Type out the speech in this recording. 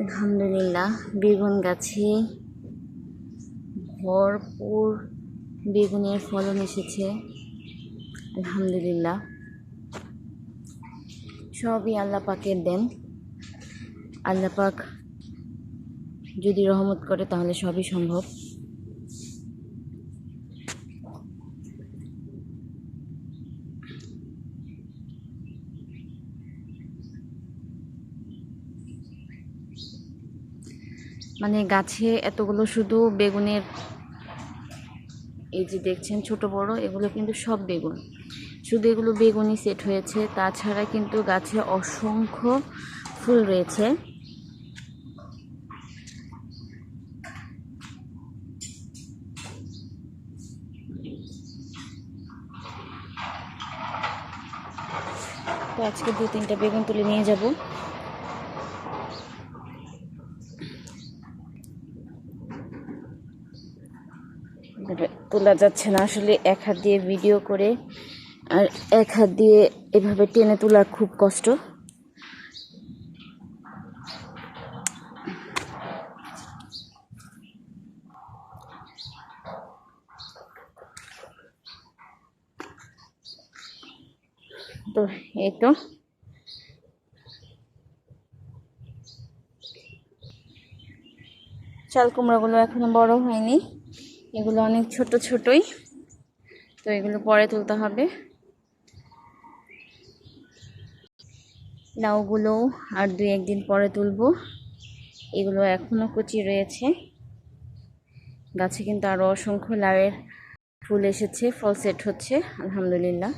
আলহামদুলিল্লাহ বেগুন গাছে ভরপুর বেগুনের ফলন এসেছে। আলহামদুলিল্লাহ সবই আল্লাহ পাকের দেন। আল্লাহ পাক যদি রহমত করে তাহলে সবই সম্ভব। মানে গাছে এতগুলো শুধু বেগুনের, এই যে দেখছেন ছোট বড়, এগুলো কিন্তু সব বেগুন, শুধু এগুলো বেগুনই সেট হয়েছে। তাছাড়া কিন্তু গাছে অসংখ্য ফুল রয়েছে। তো আজকে 2-3টা বেগুন তুলে নিয়ে যাব। তোলা যাচ্ছে না আসলে, এক হাত দিয়ে ভিডিও করে আর এক হাত দিয়ে এভাবে টেনে তোলা খুব কষ্ট। তো এই তো চাল কুমড়াগুলো এখনো বড় হয়নি, এগুলো অনেক ছোট ছোটই, তো এগুলো পরে তুলতে হবে। লাউগুলো আর 2-1 দিন পরে তুলবো। এগুলো এখনো কচি রয়েছে। গাছে কিন্তু আরো অসংখ্য লাউয়ের ফুল এসেছে, ফল সেট হচ্ছে আলহামদুলিল্লাহ।